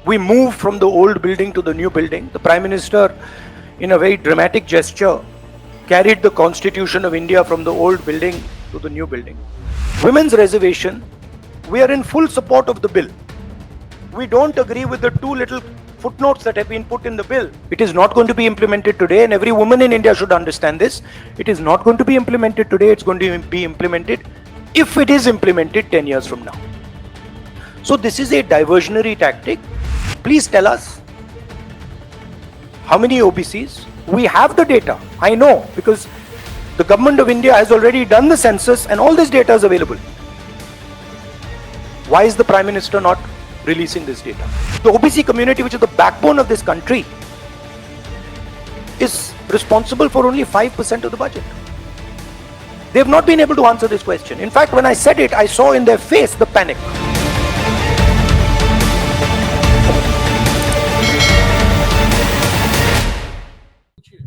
We move from the old building to the new building. The Prime Minister, in a very dramatic gesture, carried the Constitution of India from the old building to the new building. Women's reservation, we are in full support of the bill. We don't agree with the two little footnotes that have been put in the bill. It is not going to be implemented today, and every woman in India should understand this. It is not going to be implemented today, it's going to be implemented if it is implemented 10 years from now. So this is a diversionary tactic. Please tell us how many OBCs. We have the data, I know, because the government of India has already done the census and all this data is available. Why is the Prime Minister not releasing this data? The OBC community, which is the backbone of this country, is responsible for only 5% of the budget. They have not been able to answer this question. In fact, when I said it, I saw in their face the panic.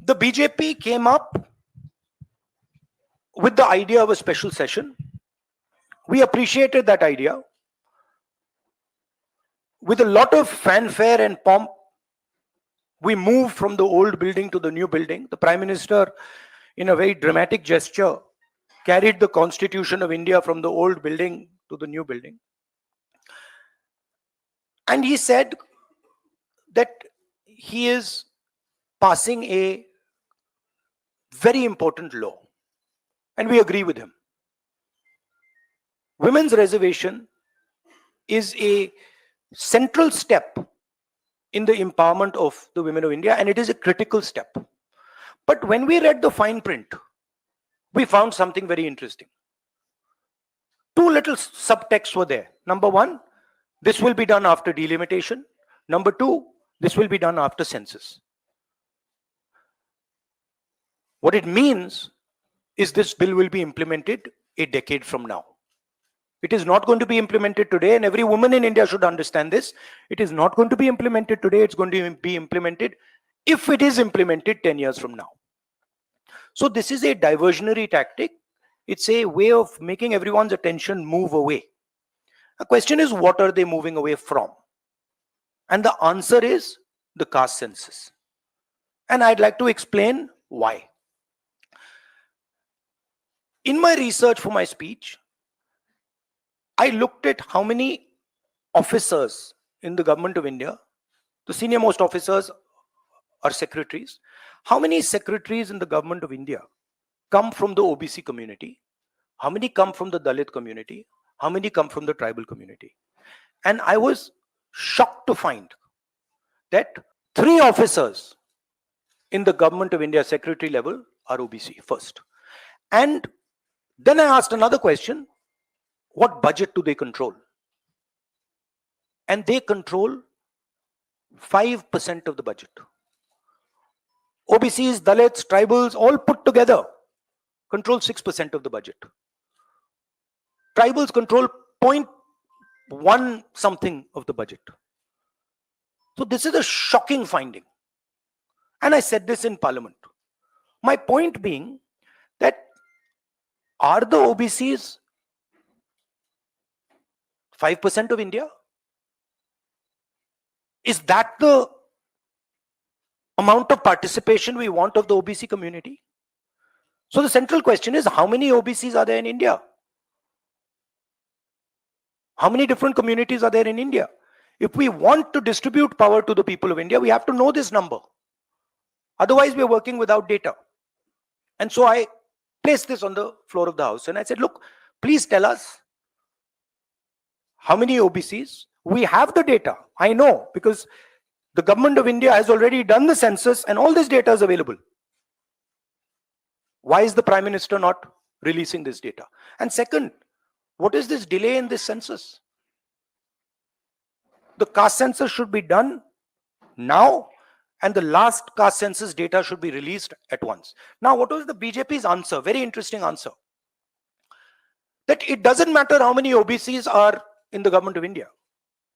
The BJP came up with the idea of a special session. We appreciated that idea. With a lot of fanfare and pomp, we moved from the old building to the new building. The Prime Minister, in a very dramatic gesture, carried the Constitution of India from the old building to the new building. And he said that he is passing a very important law. And we agree with him. Women's reservation is a central step in the empowerment of the women of India, and it is a critical step. But when we read the fine print, we found something very interesting. Two little subtexts were there. Number one, this will be done after delimitation. Number two, this will be done after census. What it means is this bill will be implemented a decade from now. It is not going to be implemented today, and every woman in India should understand this. It is not going to be implemented today, it's going to be implemented if it is implemented 10 years from now. So this is a diversionary tactic. It's a way of making everyone's attention move away. The question is, what are they moving away from? And the answer is the caste census. And I'd like to explain why. In my research for my speech, I looked at how many officers in the government of India, the senior most officers are secretaries. How many secretaries in the government of India come from the OBC community? How many come from the Dalit community? How many come from the tribal community? And I was shocked to find that 3 officers in the government of India secretary level are OBC first. And then I asked another question, what budget do they control? And they control 5% of the budget. OBCs, Dalits, tribals, all put together control 6% of the budget. Tribals control 0.1 something of the budget. So this is a shocking finding. And I said this in Parliament. My point being that are the OBCs 5% of India? Is that the amount of participation we want of the OBC community? So the central question is, how many OBCs are there in India? How many different communities are there in India? If we want to distribute power to the people of India, we have to know this number. Otherwise, we are working without data. And so I placed this on the floor of the House and I said, look, please tell us how many OBCs. We have the data, I know, because the government of India has already done the census and all this data is available. Why is the Prime Minister not releasing this data? And second, what is this delay in this census? The caste census should be done now, and the last caste census data should be released at once. Now, what was the BJP's answer? Very interesting answer. That it doesn't matter how many OBCs are in the government of India.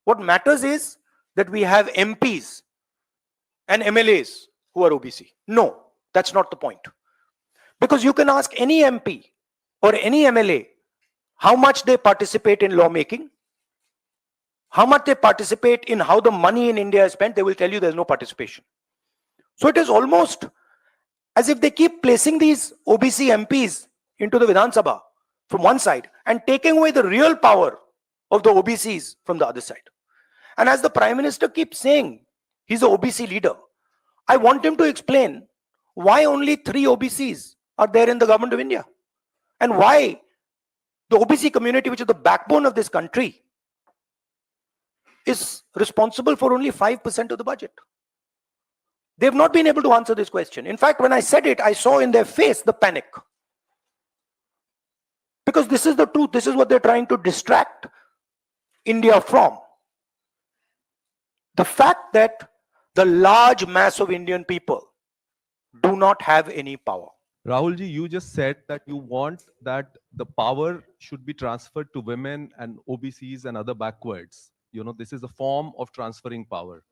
What matters is that we have MPs and MLAs who are OBC. No, that's not the point. Because you can ask any MP or any MLA how much they participate in lawmaking. how much they participate in how the money in India is spent, they will tell you there's no participation. So it is almost as if they keep placing these OBC MPs into the Vidhan Sabha from one side and taking away the real power of the OBCs from the other side. And as the Prime Minister keeps saying, he's an OBC leader, I want him to explain why only 3 OBCs are there in the government of India, and why the OBC community, which is the backbone of this country, is responsible for only 5% of the budget. They've not been able to answer this question. In fact, when I said it, I saw in their face the panic. Because this is the truth. This is what they're trying to distract India from. The fact that the large mass of Indian people do not have any power. Rahulji, you just said that you want that the power should be transferred to women and OBCs and other backwards. You know, this is a form of transferring power.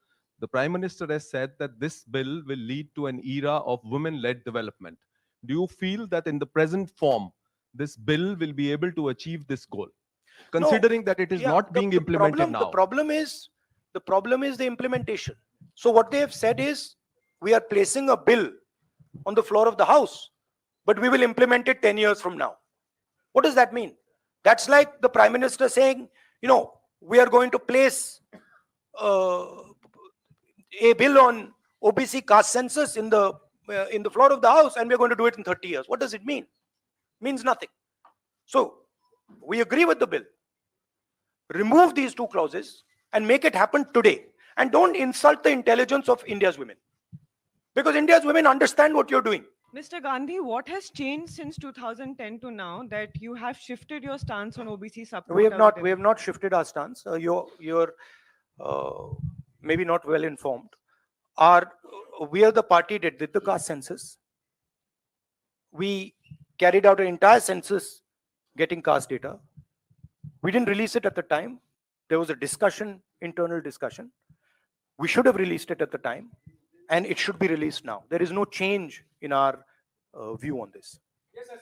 The Prime Minister has said that this bill will lead to an era of women-led development. Do you feel that in the present form, this bill will be able to achieve this goal? Considering that it is not being implemented now. The problem is the implementation. So what they have said is, we are placing a bill on the floor of the House, but we will implement it 10 years from now. What does that mean? That's like the Prime Minister saying, you know, we are going to place a bill on OBC caste census in the floor of the House, and we're going to do it in 30 years. What does it mean? It means nothing. So we agree with the bill. Remove these 2 clauses and make it happen today. And don't insult the intelligence of India's women. Because India's women understand what you're doing. Mr. Gandhi, what has changed since 2010 to now that you have shifted your stance on OBC support? We have not shifted our stance. You're maybe not well informed. We are the party that did the caste census. We carried out an entire census getting caste data. We didn't release it at the time. There was a discussion, internal discussion. We should have released it at the time, and it should be released now. There is no change in our view on this. Yes, I see.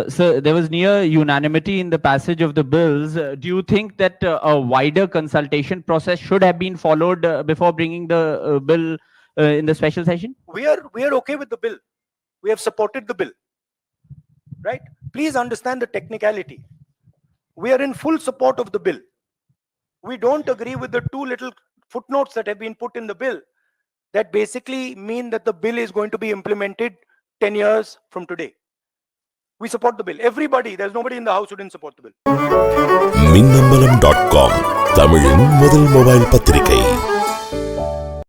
So there was near unanimity in the passage of the bills. Do you think that a wider consultation process should have been followed before bringing the bill in the special session? We are okay with the bill. We have supported the bill. Right? Please understand the technicality. We are in full support of the bill. We don't agree with the 2 little footnotes that have been put in the bill that basically mean that the bill is going to be implemented 10 years from today. We support the bill. Everybody, there's nobody in the house who didn't support the bill. Minnambalam.com, தமிழின் முதல் mobile பத்திரிகை.